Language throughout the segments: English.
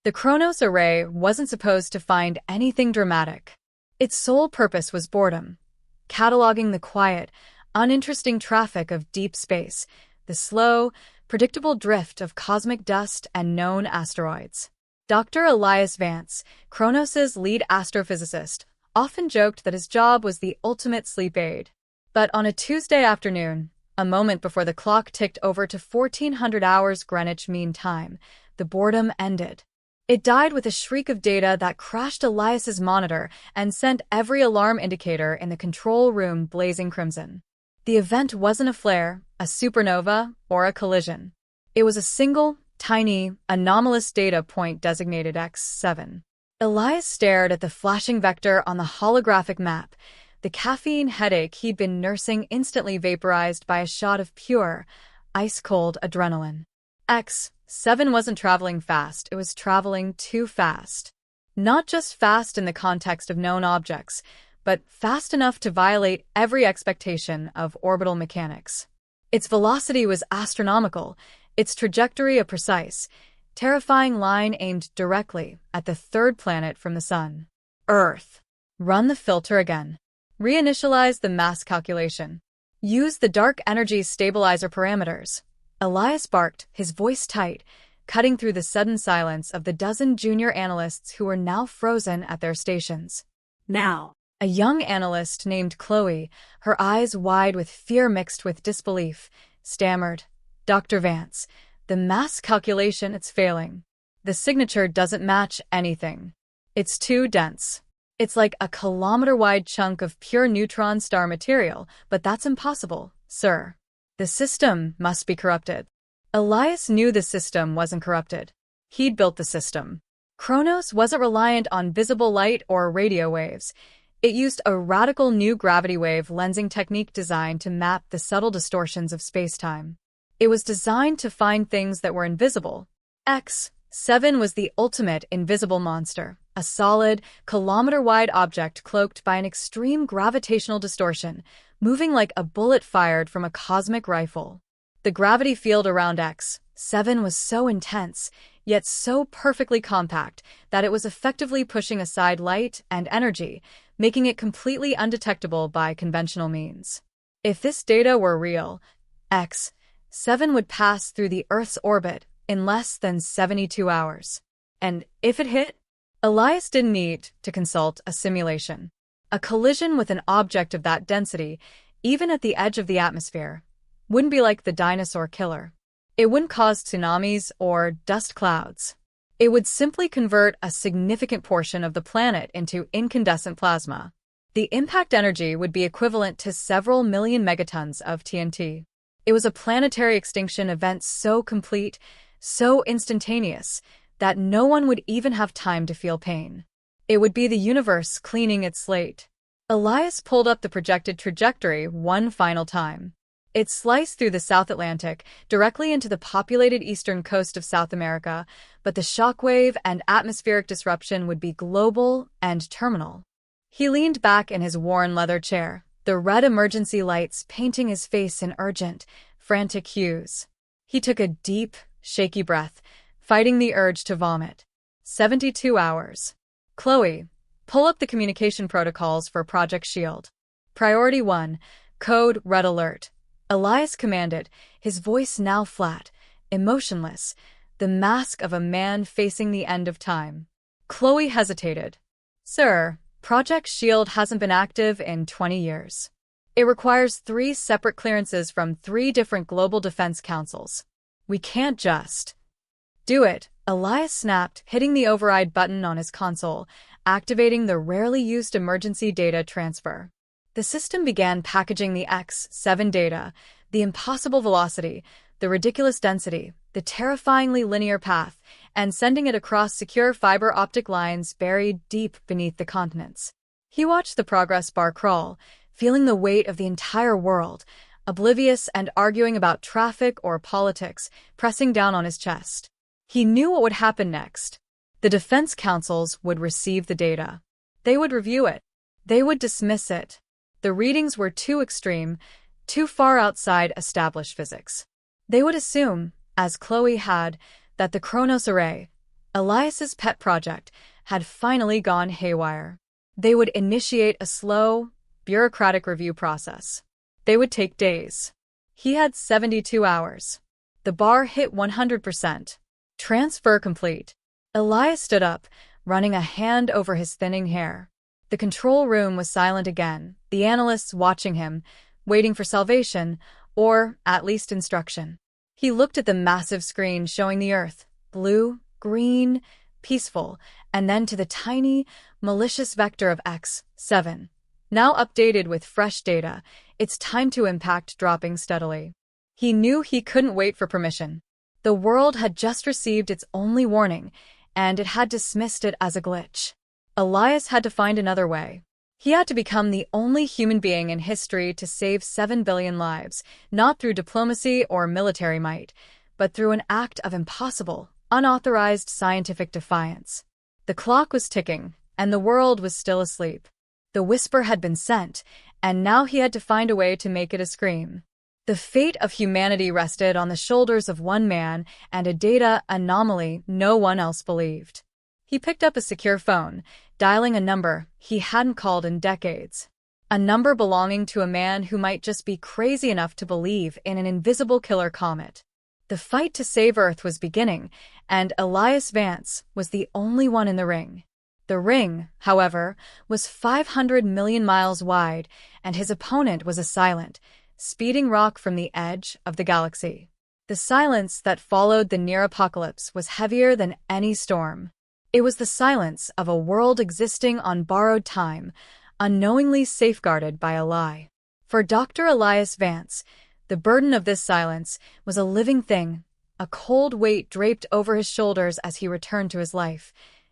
The Kronos array wasn't supposed to find anything dramatic. Its sole purpose was boredom, cataloging the quiet, uninteresting traffic of deep space, the slow, predictable drift of cosmic dust and known asteroids. Dr. Elias Vance, Kronos's lead astrophysicist, often joked that his job was the ultimate sleep aid. But on a Tuesday afternoon, a moment before the clock ticked over to 1400 hours Greenwich Mean Time, the boredom ended. It died with a shriek of data that crashed Elias's monitor and sent every alarm indicator in the control room blazing crimson. The event wasn't a flare, a supernova, or a collision. It was a single, tiny, anomalous data point designated X7. Elias stared at the flashing vector on the holographic map. The caffeine headache he'd been nursing instantly vaporized by a shot of pure, ice-cold adrenaline. X7 wasn't traveling fast, it was traveling too fast. Not just fast in the context of known objects, but fast enough to violate every expectation of orbital mechanics. Its velocity was astronomical, its trajectory a precise, terrifying line aimed directly at the third planet from the Sun. Earth. Run the filter again. Reinitialize the mass calculation. Use the dark energy stabilizer parameters. Elias barked, his voice tight, cutting through the sudden silence of the dozen junior analysts who were now frozen at their stations. Now. A young analyst named Chloe, her eyes wide with fear mixed with disbelief, stammered, "Dr. Vance, the mass calculation, it's failing. The signature doesn't match anything. It's too dense. It's like a kilometer-wide chunk of pure neutron star material, but that's impossible, sir. The system must be corrupted." Elias knew the system wasn't corrupted. He'd built the system. Kronos wasn't reliant on visible light or radio waves. It used a radical new gravity wave lensing technique designed to map the subtle distortions of space-time. It was designed to find things that were invisible. X7 was the ultimate invisible monster, a solid, kilometer-wide object cloaked by an extreme gravitational distortion, moving like a bullet fired from a cosmic rifle. The gravity field around X7 was so intense, yet so perfectly compact, that it was effectively pushing aside light and energy, making it completely undetectable by conventional means. If this data were real, X7 would pass through the Earth's orbit in less than 72 hours. And if it hit, Elias didn't need to consult a simulation. A collision with an object of that density, even at the edge of the atmosphere, wouldn't be like the dinosaur killer. It wouldn't cause tsunamis or dust clouds. It would simply convert a significant portion of the planet into incandescent plasma. The impact energy would be equivalent to several million megatons of TNT. It was a planetary extinction event so complete, so instantaneous, that no one would even have time to feel pain. It would be the universe cleaning its slate. Elias pulled up the projected trajectory one final time. It sliced through the South Atlantic, directly into the populated eastern coast of South America, but the shockwave and atmospheric disruption would be global and terminal. He leaned back in his worn leather chair, the red emergency lights painting his face in urgent, frantic hues. He took a deep, shaky breath, fighting the urge to vomit. 72 hours. Chloe, pull up the communication protocols for Project SHIELD. Priority 1, code Red Alert. Elias commanded, his voice now flat, emotionless, the mask of a man facing the end of time. Chloe hesitated. "Sir, Project SHIELD hasn't been active in 20 years. It requires 3 separate clearances from 3 different global defense councils. We can't just..." "Do it," Elias snapped, hitting the override button on his console, activating the rarely used emergency data transfer. The system began packaging the X7 data, the impossible velocity, the ridiculous density, the terrifyingly linear path, and sending it across secure fiber optic lines buried deep beneath the continents. He watched the progress bar crawl, feeling the weight of the entire world, oblivious and arguing about traffic or politics, pressing down on his chest. He knew what would happen next. The defense councils would receive the data. They would review it. They would dismiss it. The readings were too extreme, too far outside established physics. They would assume, as Chloe had, that the Kronos array, Elias's pet project had finally gone haywire. They would initiate a slow, bureaucratic review process. They would take days. He had 72 hours. The bar hit 100%. Transfer complete. Elias stood up, running a hand over his thinning hair. The control room was silent again, the analysts watching him, waiting for salvation, or at least instruction. He looked at the massive screen showing the Earth, blue, green, peaceful, and then to the tiny, malicious vector of X7. Now updated with fresh data, its time to impact dropping steadily. He knew he couldn't wait for permission. The world had just received its only warning, and it had dismissed it as a glitch. Elias had to find another way. He had to become the only human being in history to save 7 billion lives, not through diplomacy or military might, but through an act of impossible, unauthorized scientific defiance. The clock was ticking, and the world was still asleep. The whisper had been sent, and now he had to find a way to make it a scream. The fate of humanity rested on the shoulders of one man and a data anomaly no one else believed. He picked up a secure phone, dialing a number he hadn't called in decades. A number belonging to a man who might just be crazy enough to believe in an invisible killer comet. The fight to save Earth was beginning, and Elias Vance was the only one in the ring. The ring, however, was 500 million miles wide, and his opponent was a silent, speeding rock from the edge of the galaxy. The silence that followed the near-apocalypse was heavier than any storm. It was the silence of a world existing on borrowed time, unknowingly safeguarded by a lie. For Dr. Elias Vance, the burden of this silence was a living thing, a cold weight draped over his shoulders as he returned to his life,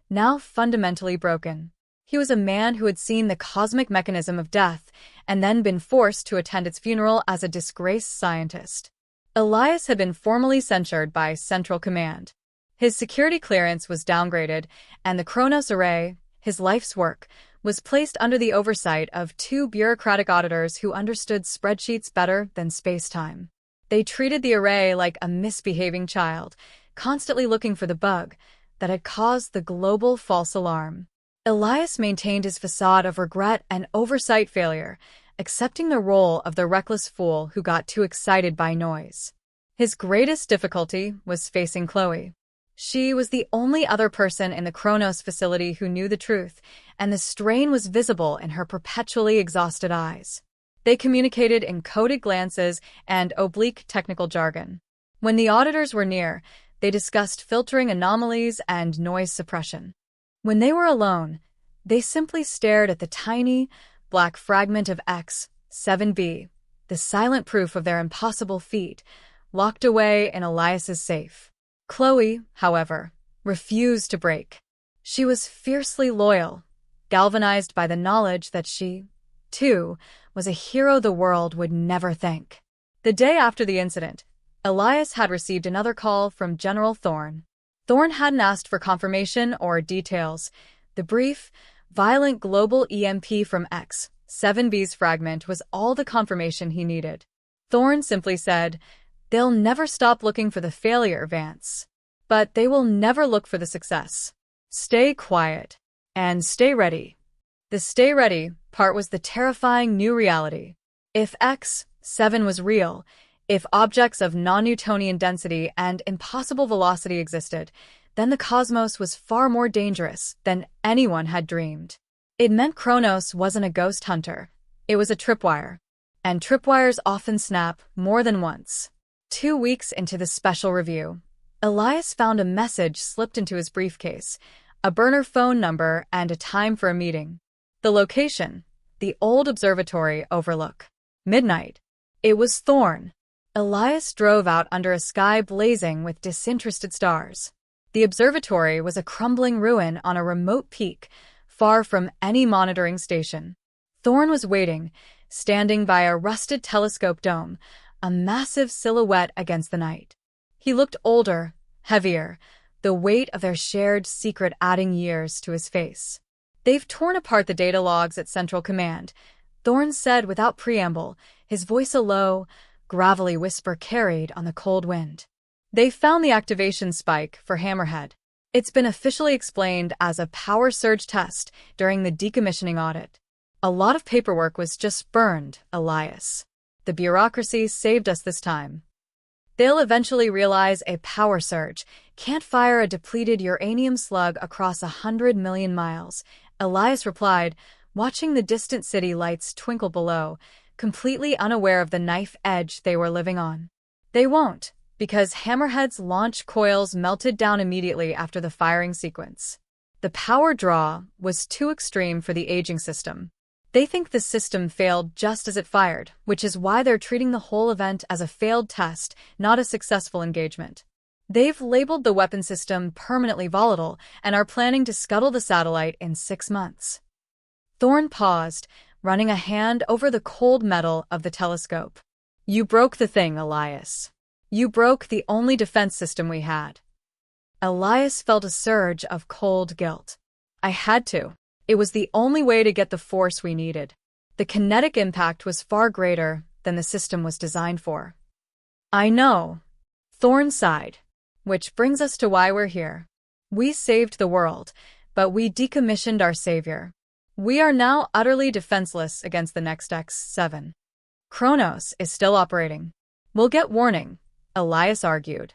now fundamentally broken. He was a man who had seen the cosmic mechanism of death and then been forced to attend its funeral as a disgraced scientist. Elias had been formally censured by Central Command. His security clearance was downgraded, and the Kronos array, his life's work, was placed under the oversight of two bureaucratic auditors who understood spreadsheets better than space-time. They treated the array like a misbehaving child, constantly looking for the bug that had caused the global false alarm. Elias maintained his facade of regret and oversight failure, accepting the role of the reckless fool who got too excited by noise. His greatest difficulty was facing Chloe. She was the only other person in the Kronos facility who knew the truth, and the strain was visible in her perpetually exhausted eyes. They communicated in coded glances and oblique technical jargon. When the auditors were near, they discussed filtering anomalies and noise suppression. When they were alone, they simply stared at the tiny, black fragment of X7b, the silent proof of their impossible feat, locked away in Elias's safe. Chloe, however, refused to break. She was fiercely loyal, galvanized by the knowledge that she, too, was a hero the world would never thank. The day after the incident, Elias had received another call from General Thorne. Thorne hadn't asked for confirmation or details. The brief, violent global EMP from X7b's fragment was all the confirmation he needed. Thorne simply said, "They'll never stop looking for the failure, Vance. But they will never look for the success. Stay quiet. And stay ready." The stay ready part was the terrifying new reality. If X7 was real, if objects of non-Newtonian density and impossible velocity existed, then the cosmos was far more dangerous than anyone had dreamed. It meant Kronos wasn't a ghost hunter. It was a tripwire. And tripwires often snap more than once. 2 weeks into the special review, Elias found a message slipped into his briefcase, a burner phone number and a time for a meeting. The location, the old observatory overlook. Midnight. It was Thorne. Elias drove out under a sky blazing with disinterested stars. The observatory was a crumbling ruin on a remote peak, far from any monitoring station. Thorne was waiting, standing by a rusted telescope dome, a massive silhouette against the night. He looked older, heavier, the weight of their shared secret adding years to his face. "They've torn apart the data logs at Central Command," Thorne said without preamble, his voice a low, gravelly whisper carried on the cold wind. "They found the activation spike for Hammerhead. It's been officially explained as a power surge test during the decommissioning audit. A lot of paperwork was just burned, Elias. The bureaucracy saved us this time. They'll eventually realize a power surge can't fire a depleted uranium slug across 100 million miles, Elias replied, watching the distant city lights twinkle below, completely unaware of the knife edge they were living on. They won't, because Hammerhead's launch coils melted down immediately after the firing sequence. The power draw was too extreme for the aging system. They think the system failed just as it fired, which is why they're treating the whole event as a failed test, not a successful engagement. They've labeled the weapon system permanently volatile and are planning to scuttle the satellite in 6 months. Thorne paused, running a hand over the cold metal of the telescope. You broke the thing, Elias. You broke the only defense system we had. Elias felt a surge of cold guilt. I had to. It was the only way to get the force we needed. The kinetic impact was far greater than the system was designed for. I know. Thorne sighed. Which brings us to why we're here. We saved the world, but we decommissioned our savior. We are now utterly defenseless against the next X7. Kronos is still operating. We'll get warning, Elias argued.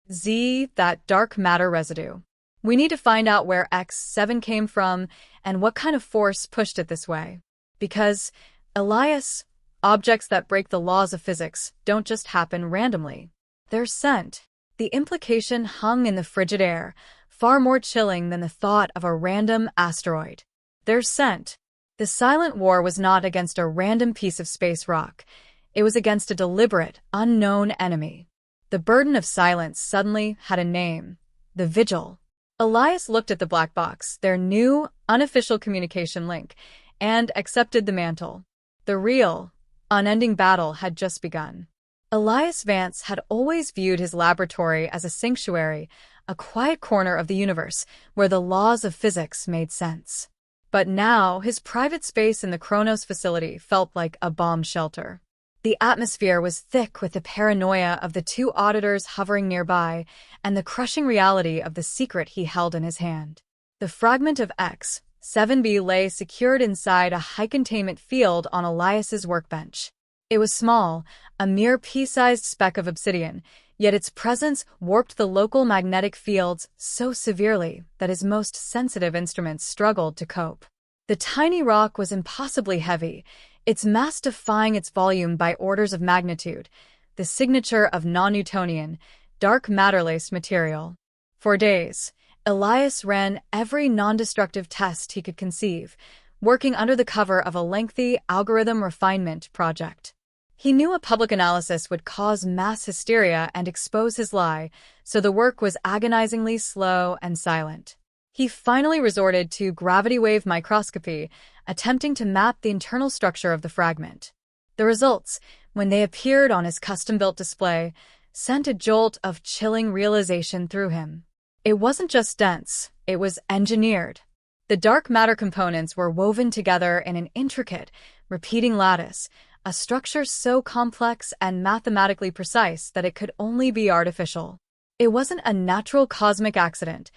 That dark matter residue. We need to find out where X7 came from and what kind of force pushed it this way. Because, Elias, objects that break the laws of physics don't just happen randomly. They're sent. The implication hung in the frigid air, far more chilling than the thought of a random asteroid. They're sent. The silent war was not against a random piece of space rock. It was against a deliberate, unknown enemy. The burden of silence suddenly had a name. The Vigil. Elias looked at the black box, their new, unofficial communication link, and accepted the mantle. The real, unending battle had just begun. Elias Vance had always viewed his laboratory as a sanctuary, a quiet corner of the universe where the laws of physics made sense. But now, his private space in the Kronos facility felt like a bomb shelter. The atmosphere was thick with the paranoia of the 2 auditors hovering nearby and the crushing reality of the secret he held in his hand. The fragment of X7b lay secured inside a high-containment field on Elias's workbench. It was small, a mere pea-sized speck of obsidian, yet its presence warped the local magnetic fields so severely that his most sensitive instruments struggled to cope. The tiny rock was impossibly heavy, its mass defying its volume by orders of magnitude, the signature of non-Newtonian, dark matter-laced material. For days, Elias ran every non-destructive test he could conceive, working under the cover of a lengthy algorithm refinement project. He knew a public analysis would cause mass hysteria and expose his lie, so the work was agonizingly slow and silent. He finally resorted to gravity wave microscopy, attempting to map the internal structure of the fragment. The results, when they appeared on his custom-built display, sent a jolt of chilling realization through him. It wasn't just dense, it was engineered. The dark matter components were woven together in an intricate, repeating lattice, a structure so complex and mathematically precise that it could only be artificial. It wasn't a natural cosmic accident.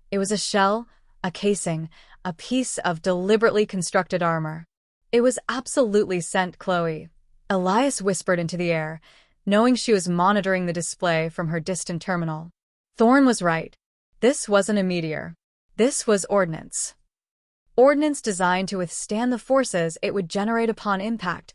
It was a shell, a casing, a piece of deliberately constructed armor. It was absolutely sent, Chloe. Elias whispered into the air, knowing she was monitoring the display from her distant terminal. Thorne was right. This wasn't a meteor. This was ordnance. Ordnance designed to withstand the forces it would generate upon impact.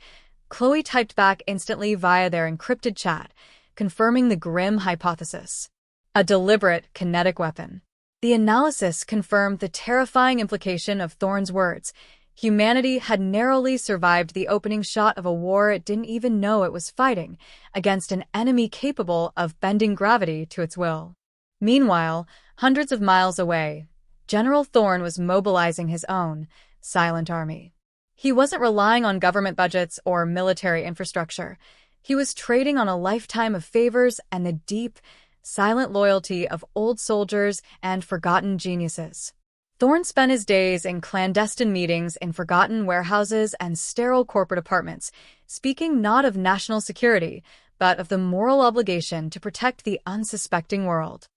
Chloe typed back instantly via their encrypted chat, confirming the grim hypothesis. A deliberate kinetic weapon. The analysis confirmed the terrifying implication of Thorne's words. Humanity had narrowly survived the opening shot of a war it didn't even know it was fighting, against an enemy capable of bending gravity to its will. Meanwhile, hundreds of miles away, General Thorne was mobilizing his own silent army. He wasn't relying on government budgets or military infrastructure. He was trading on a lifetime of favors and the deep, silent loyalty of old soldiers and forgotten geniuses. Thorne spent his days in clandestine meetings in forgotten warehouses and sterile corporate apartments, speaking not of national security, but of the moral obligation to protect the unsuspecting world.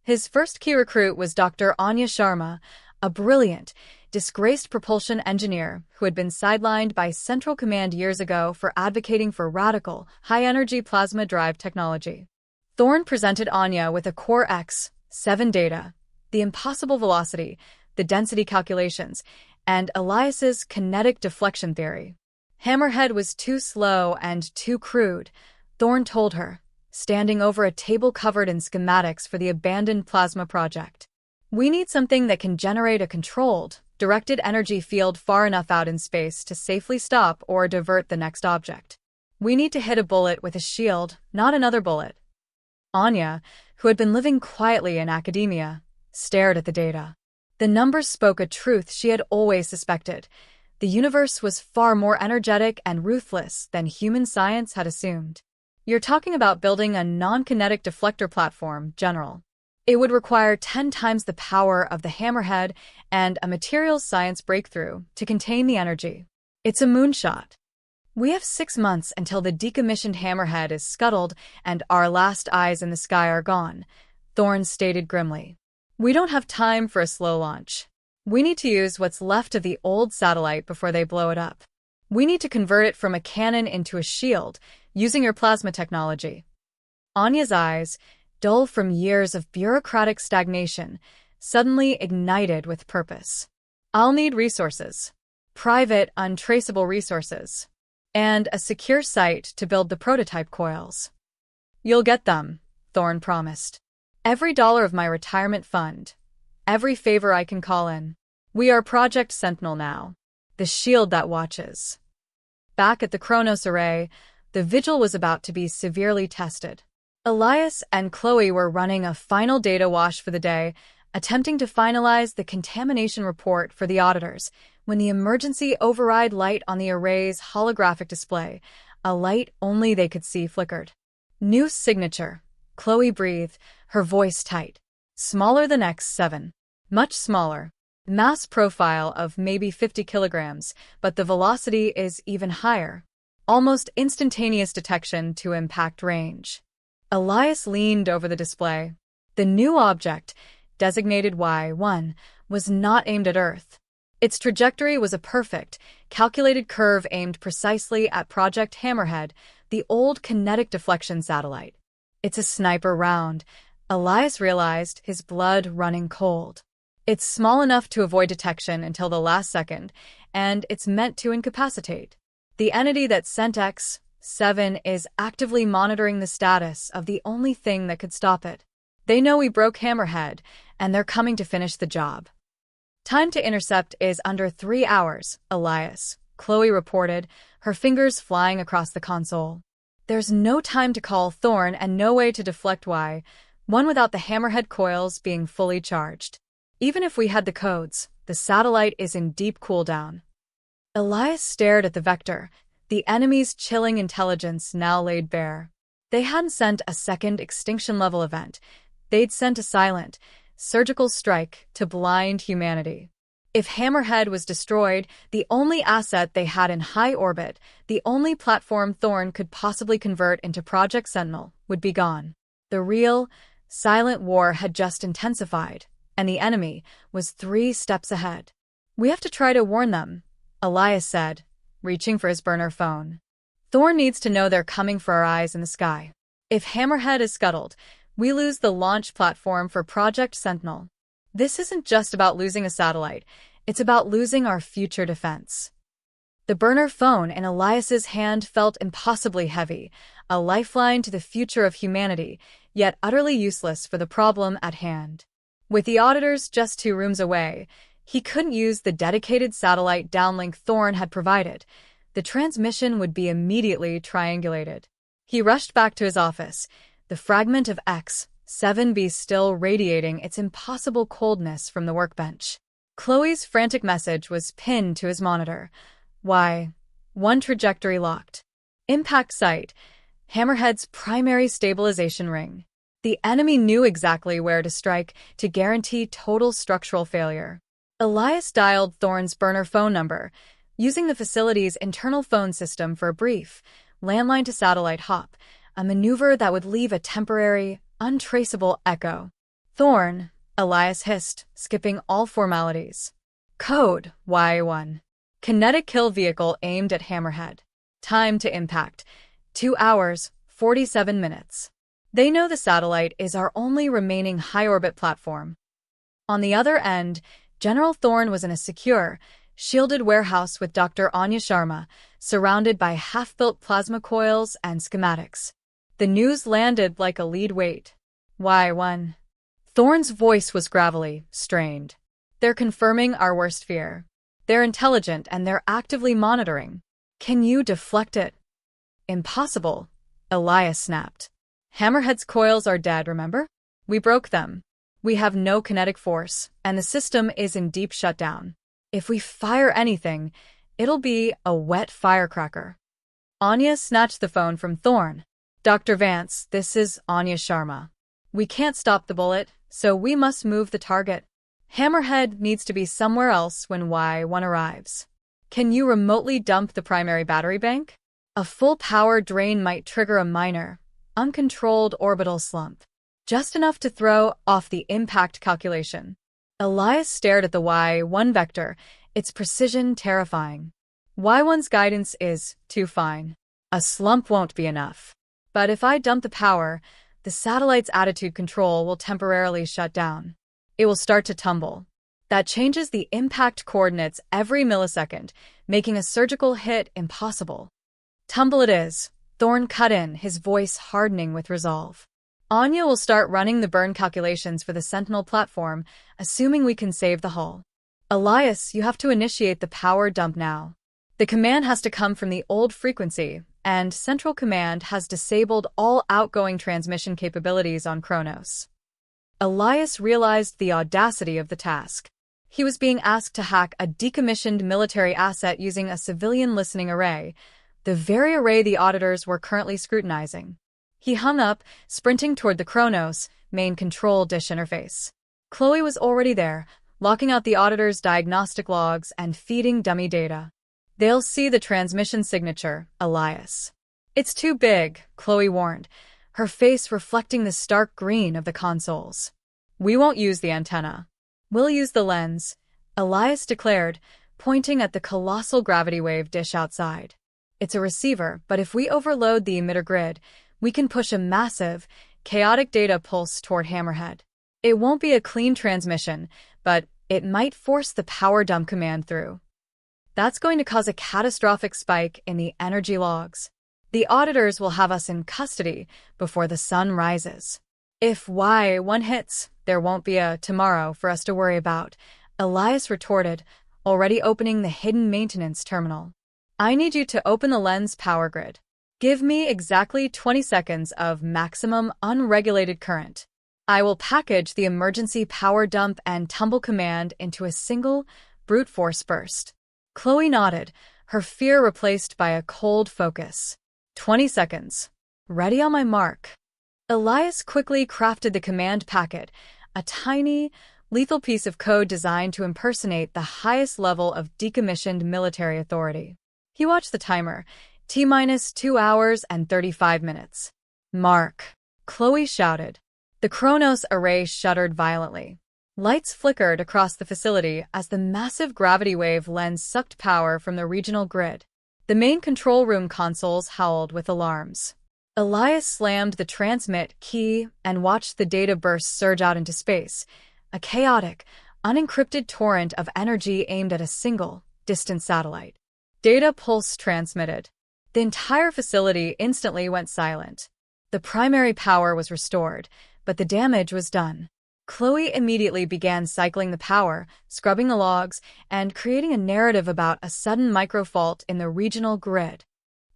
His first key recruit was Dr. Anya Sharma, a brilliant, disgraced propulsion engineer who had been sidelined by Central Command years ago for advocating for radical, high-energy plasma drive technology. Thorne presented Anya with a Core X-7 data, the impossible velocity, the density calculations, and Elias's kinetic deflection theory. Hammerhead was too slow and too crude, Thorne told her, standing over a table covered in schematics for the abandoned plasma project. We need something that can generate a controlled, directed energy field far enough out in space to safely stop or divert the next object. We need to hit a bullet with a shield, not another bullet. Anya, who had been living quietly in academia, stared at the data. The numbers spoke a truth she had always suspected. The universe was far more energetic and ruthless than human science had assumed. You're talking about building a non-kinetic deflector platform, General. It would require 10 times the power of the Hammerhead and a materials science breakthrough to contain the energy. It's a moonshot. We have 6 months until the decommissioned Hammerhead is scuttled and our last eyes in the sky are gone, Thorne stated grimly. We don't have time for a slow launch. We need to use what's left of the old satellite before they blow it up. We need to convert it from a cannon into a shield, using your plasma technology. Anya's eyes, dull from years of bureaucratic stagnation, suddenly ignited with purpose. I'll need resources. Private, untraceable resources. And a secure site to build the prototype coils. You'll get them, Thorne promised. Every dollar of my retirement fund. Every favor I can call in. We are Project Sentinel now. The shield that watches. Back at the Kronos Array, the vigil was about to be severely tested. Elias and Chloe were running a final data wash for the day, attempting to finalize the contamination report for the auditors, when the emergency override light on the array's holographic display, a light only they could see, flickered. New signature, Chloe breathed, her voice tight. Smaller than X7. Much smaller. Mass profile of maybe 50 kilograms, but the velocity is even higher. Almost instantaneous detection to impact range. Elias leaned over the display. The new object, designated Y1, was not aimed at Earth. Its trajectory was a perfect, calculated curve aimed precisely at Project Hammerhead, the old kinetic deflection satellite. It's a sniper round, Elias realized, his blood running cold. It's small enough to avoid detection until the last second, and it's meant to incapacitate. The entity that sent X-7 is actively monitoring the status of the only thing that could stop it. They know we broke Hammerhead, and they're coming to finish the job. Time to intercept is under 3 hours, Elias, Chloe reported, her fingers flying across the console. There's no time to call Thorne and no way to deflect Y1 without the Hammerhead coils being fully charged. Even if we had the codes, the satellite is in deep cooldown. Elias stared at the vector, the enemy's chilling intelligence now laid bare. They hadn't sent a second extinction-level event. They'd sent a silent, surgical strike to blind humanity. If Hammerhead was destroyed, the only asset they had in high orbit, the only platform Thorne could possibly convert into Project Sentinel, would be gone. The real, silent war had just intensified, and the enemy was 3 steps ahead. We have to try to warn them, Elias said, reaching for his burner phone. Thorne needs to know they're coming for our eyes in the sky. If Hammerhead is scuttled, we lose the launch platform for Project Sentinel. This isn't just about losing a satellite, it's about losing our future defense. The burner phone in Elias's hand felt impossibly heavy, a lifeline to the future of humanity, yet utterly useless for the problem at hand. With the auditors just 2 rooms away, he couldn't use the dedicated satellite downlink Thorne had provided. The transmission would be immediately triangulated. He rushed back to his office, the fragment of X-7B still radiating its impossible coldness from the workbench. Chloe's frantic message was pinned to his monitor. Y1 trajectory locked. Impact site, Hammerhead's primary stabilization ring. The enemy knew exactly where to strike to guarantee total structural failure. Elias dialed Thorne's burner phone number, using the facility's internal phone system for a brief, landline-to-satellite hop, a maneuver that would leave a temporary, untraceable echo. Thorn, Elias hissed, skipping all formalities. Code, Y1. Kinetic kill vehicle aimed at Hammerhead. Time to impact, 2 hours, 47 minutes. They know the satellite is our only remaining high-orbit platform. On the other end, General Thorn was in a secure, shielded warehouse with Dr. Anya Sharma, surrounded by half-built plasma coils and schematics. The news landed like a lead weight. Y1. Thorn's voice was gravelly, strained. They're confirming our worst fear. They're intelligent and they're actively monitoring. Can you deflect it? Impossible, Elias snapped. Hammerhead's coils are dead, remember? We broke them. We have no kinetic force, and the system is in deep shutdown. If we fire anything, it'll be a wet firecracker. Anya snatched the phone from Thorn. Dr. Vance, this is Anya Sharma. We can't stop the bullet, so we must move the target. Hammerhead needs to be somewhere else when Y1 arrives. Can you remotely dump the primary battery bank? A full power drain might trigger a minor, uncontrolled orbital slump. Just enough to throw off the impact calculation. Elias stared at the Y1 vector, its precision terrifying. Y1's guidance is too fine. A slump won't be enough. But if I dump the power, the satellite's attitude control will temporarily shut down. It will start to tumble. That changes the impact coordinates every millisecond, making a surgical hit impossible. Tumble it is, Thorn cut in, his voice hardening with resolve. Anya will start running the burn calculations for the Sentinel platform, assuming we can save the hull. Elias, you have to initiate the power dump now. The command has to come from the old frequency, and Central Command has disabled all outgoing transmission capabilities on Kronos. Elias realized the audacity of the task. He was being asked to hack a decommissioned military asset using a civilian listening array, the very array the auditors were currently scrutinizing. He hung up, sprinting toward the Kronos main control dish interface. Chloe was already there, locking out the auditors' diagnostic logs and feeding dummy data. They'll see the transmission signature, Elias. It's too big, Chloe warned, her face reflecting the stark green of the consoles. We won't use the antenna. We'll use the lens, Elias declared, pointing at the colossal gravity wave dish outside. It's a receiver, but if we overload the emitter grid, we can push a massive, chaotic data pulse toward Hammerhead. It won't be a clean transmission, but it might force the power dump command through. That's going to cause a catastrophic spike in the energy logs. The auditors will have us in custody before the sun rises. If Y1 hits, there won't be a tomorrow for us to worry about, Elias retorted, already opening the hidden maintenance terminal. I need you to open the lens power grid. Give me exactly 20 seconds of maximum unregulated current. I will package the emergency power dump and tumble command into a single, brute force burst. Chloe nodded, her fear replaced by a cold focus. 20 seconds. Ready on my mark. Elias quickly crafted the command packet, a tiny, lethal piece of code designed to impersonate the highest level of decommissioned military authority. He watched the timer, T-minus 2 hours and 35 minutes. Mark, Chloe shouted. The Kronos array shuddered violently. Lights flickered across the facility as the massive gravity wave lens sucked power from the regional grid. The main control room consoles howled with alarms. Elias slammed the transmit key and watched the data burst surge out into space, a chaotic, unencrypted torrent of energy aimed at a single, distant satellite. Data pulse transmitted. The entire facility instantly went silent. The primary power was restored, but the damage was done. Chloe immediately began cycling the power, scrubbing the logs, and creating a narrative about a sudden microfault in the regional grid.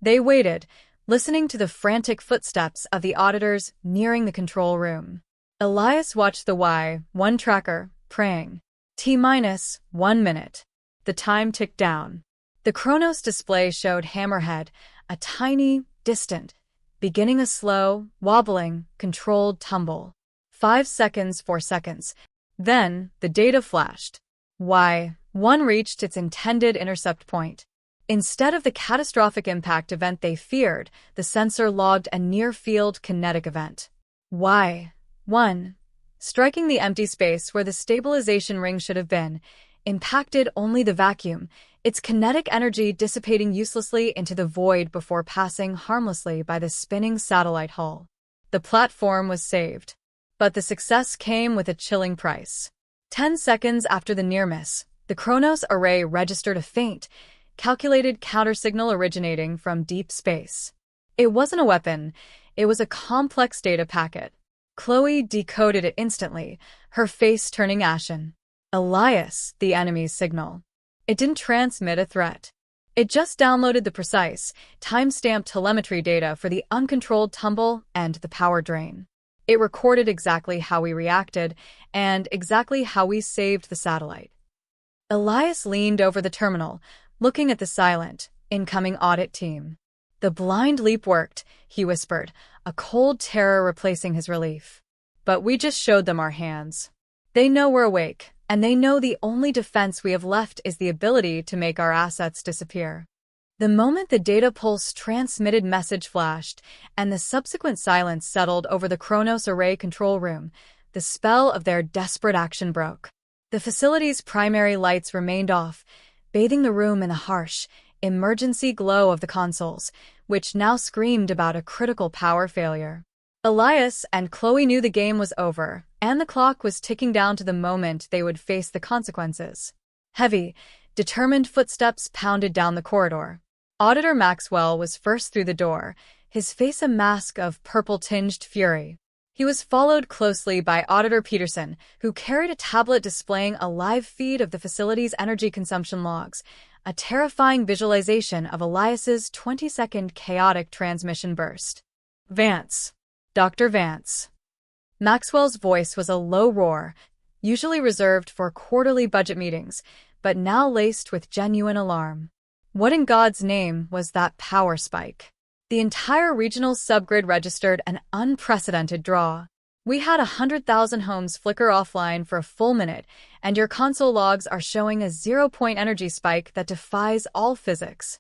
They waited, listening to the frantic footsteps of the auditors nearing the control room. Elias watched the Y1 tracker, praying. T-minus 1 minute. The time ticked down. The Kronos display showed Hammerhead, a tiny, distant, beginning a slow, wobbling, controlled tumble. 5 seconds, 4 seconds. Then, the data flashed. Y1 reached its intended intercept point. Instead of the catastrophic impact event they feared, the sensor logged a near-field kinetic event. Y1. striking the empty space where the stabilization ring should have been, impacted only the vacuum, its kinetic energy dissipating uselessly into the void before passing harmlessly by the spinning satellite hull. The platform was saved. But the success came with a chilling price. 10 seconds after the near miss, the Kronos array registered a faint, calculated countersignal originating from deep space. It wasn't a weapon, it was a complex data packet. Chloe decoded it instantly, her face turning ashen. Elias, the enemy's signal. It didn't transmit a threat. It just downloaded the precise, time-stamped telemetry data for the uncontrolled tumble and the power drain. It recorded exactly how we reacted and exactly how we saved the satellite. Elias leaned over the terminal, looking at the silent, incoming audit team. "The blind leap worked," he whispered, a cold terror replacing his relief. "But we just showed them our hands. They know we're awake, and they know the only defense we have left is the ability to make our assets disappear." The moment the data pulse transmitted message flashed, and the subsequent silence settled over the Kronos array control room, the spell of their desperate action broke. The facility's primary lights remained off, bathing the room in the harsh, emergency glow of the consoles, which now screamed about a critical power failure. Elias and Chloe knew the game was over, and the clock was ticking down to the moment they would face the consequences. Heavy, determined footsteps pounded down the corridor. Auditor Maxwell was first through the door, his face a mask of purple-tinged fury. He was followed closely by Auditor Peterson, who carried a tablet displaying a live feed of the facility's energy consumption logs, a terrifying visualization of Elias's 20-second chaotic transmission burst. "Vance. Dr. Vance." Maxwell's voice was a low roar, usually reserved for quarterly budget meetings, but now laced with genuine alarm. What in God's name was that power spike? The entire regional subgrid registered an unprecedented draw. "We had 100,000 homes flicker offline for a full minute, and your console logs are showing a 0-point energy spike that defies all physics."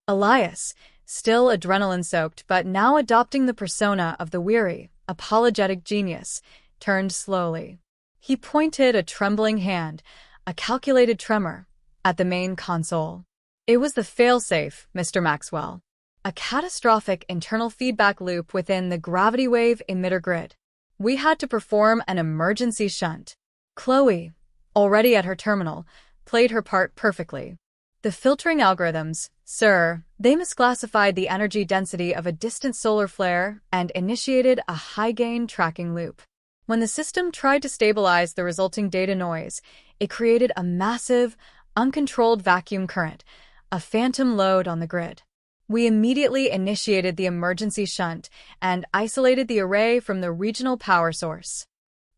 Elias, still adrenaline-soaked but now adopting the persona of the weary, apologetic genius, turned slowly. He pointed a trembling hand, a calculated tremor, at the main console. "It was the failsafe, Mr. Maxwell. A catastrophic internal feedback loop within the gravity wave emitter grid. We had to perform an emergency shunt." Chloe, already at her terminal, played her part perfectly. "The filtering algorithms, sir, they misclassified the energy density of a distant solar flare and initiated a high-gain tracking loop. When the system tried to stabilize the resulting data noise, it created a massive, uncontrolled vacuum current, a phantom load on the grid. We immediately initiated the emergency shunt and isolated the array from the regional power source."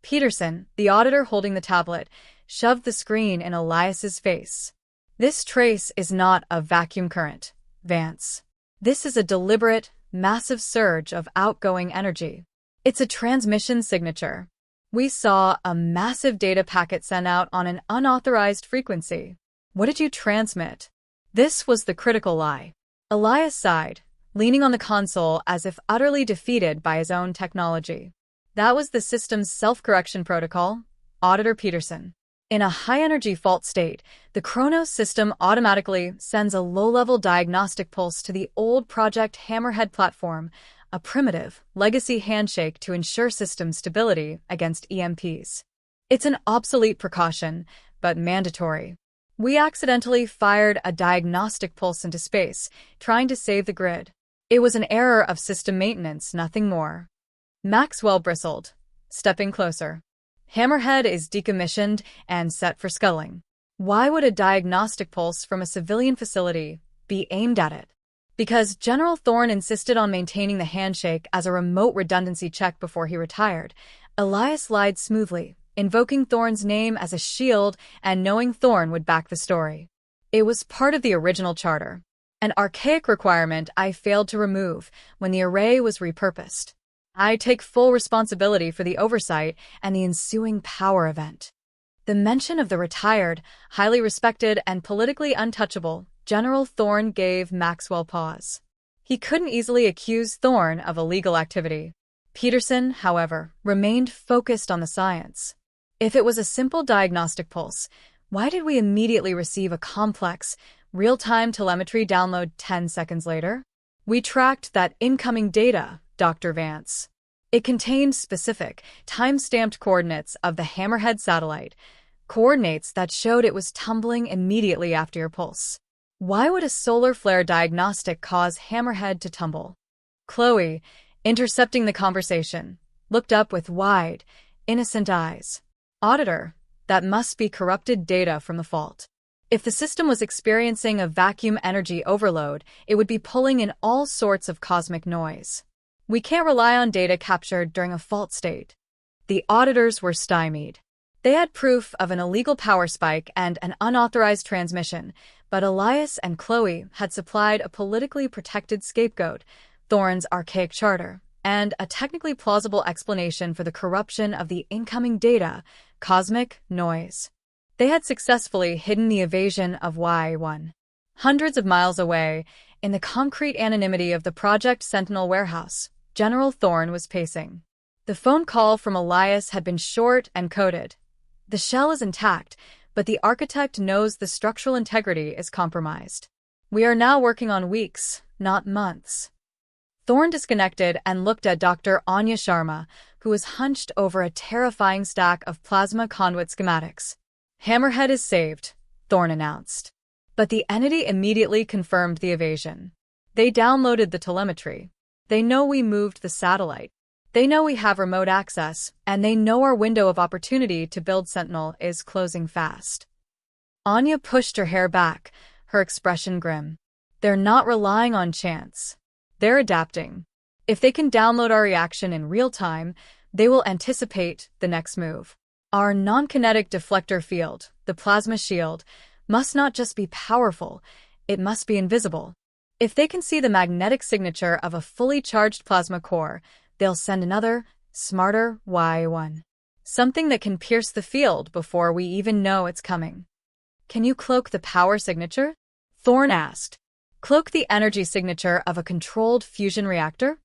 Peterson, the auditor holding the tablet, shoved the screen in Elias's face. "This trace is not a vacuum current, Vance. This is a deliberate, massive surge of outgoing energy. It's a transmission signature. We saw a massive data packet sent out on an unauthorized frequency. What did you transmit?" This was the critical lie. Elias sighed, leaning on the console as if utterly defeated by his own technology. "That was the system's self-correction protocol, Auditor Peterson. In a high-energy fault state, the Kronos system automatically sends a low-level diagnostic pulse to the old Project Hammerhead platform, a primitive, legacy handshake to ensure system stability against EMPs. It's an obsolete precaution, but mandatory. We accidentally fired a diagnostic pulse into space, trying to save the grid. It was an error of system maintenance, nothing more." Maxwell bristled, stepping closer. "Hammerhead is decommissioned and set for sculling. Why would a diagnostic pulse from a civilian facility be aimed at it?" "Because General Thorne insisted on maintaining the handshake as a remote redundancy check before he retired." Elias lied smoothly, invoking Thorne's name as a shield and knowing Thorne would back the story. "It was part of the original charter. An archaic requirement I failed to remove when the array was repurposed. I take full responsibility for the oversight and the ensuing power event." The mention of the retired, highly respected, and politically untouchable General Thorne gave Maxwell pause. He couldn't easily accuse Thorne of illegal activity. Peterson, however, remained focused on the science. If it was a simple diagnostic pulse, why did we immediately receive a complex, real-time telemetry download 10 seconds later? We tracked that incoming data, Dr. Vance. It contained specific, time-stamped coordinates of the Hammerhead satellite, coordinates that showed it was tumbling immediately after your pulse. Why would a solar flare diagnostic cause Hammerhead to tumble? Chloe, intercepting the conversation, looked up with wide, innocent eyes. Auditor, that must be corrupted data from the fault. If the system was experiencing a vacuum energy overload, it would be pulling in all sorts of cosmic noise. We can't rely on data captured during a fault state. The auditors were stymied. They had proof of an illegal power spike and an unauthorized transmission, but Elias and Chloe had supplied a politically protected scapegoat, Thorne's archaic charter, and a technically plausible explanation for the corruption of the incoming data, cosmic noise. They had successfully hidden the evasion of Y1. Hundreds of miles away, in the concrete anonymity of the Project Sentinel warehouse, General Thorne was pacing. The phone call from Elias had been short and coded. The shell is intact, but the architect knows the structural integrity is compromised. We are now working on weeks, not months. Thorne disconnected and looked at Dr. Anya Sharma, who was hunched over a terrifying stack of plasma conduit schematics. Hammerhead is saved, Thorne announced. But the entity immediately confirmed the evasion. They downloaded the telemetry. They know we moved the satellite. They know we have remote access, and they know our window of opportunity to build Sentinel is closing fast. Anya pushed her hair back, her expression grim. They're not relying on chance. They're adapting. If they can download our reaction in real time, they will anticipate the next move. Our non-kinetic deflector field, the plasma shield, must not just be powerful, it must be invisible. If they can see the magnetic signature of a fully charged plasma core, they'll send another, smarter Y1. Something that can pierce the field before we even know it's coming. Can you cloak the power signature? Thorne asked. Cloak the energy signature of a controlled fusion reactor?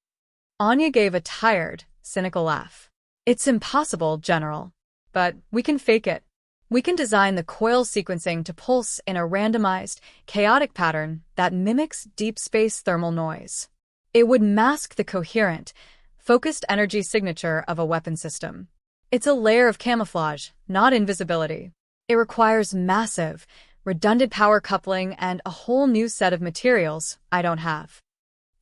Anya gave a tired, cynical laugh. It's impossible, General. But we can fake it. We can design the coil sequencing to pulse in a randomized, chaotic pattern that mimics deep space thermal noise. It would mask the coherent, focused energy signature of a weapon system. It's a layer of camouflage, not invisibility. It requires massive, redundant power coupling and a whole new set of materials I don't have.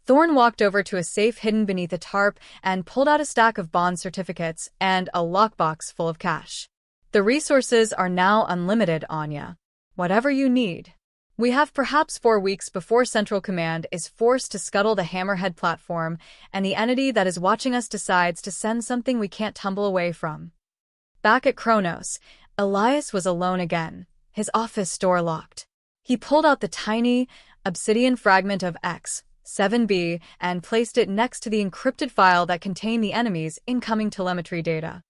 Thorne walked over to a safe hidden beneath a tarp and pulled out a stack of bond certificates and a lockbox full of cash. The resources are now unlimited, Anya. Whatever you need. We have perhaps 4 weeks before Central Command is forced to scuttle the Hammerhead platform and the entity that is watching us decides to send something we can't tumble away from. Back at Kronos, Elias was alone again, his office door locked. He pulled out the tiny, obsidian fragment of X-7b and placed it next to the encrypted file that contained the enemy's incoming telemetry data.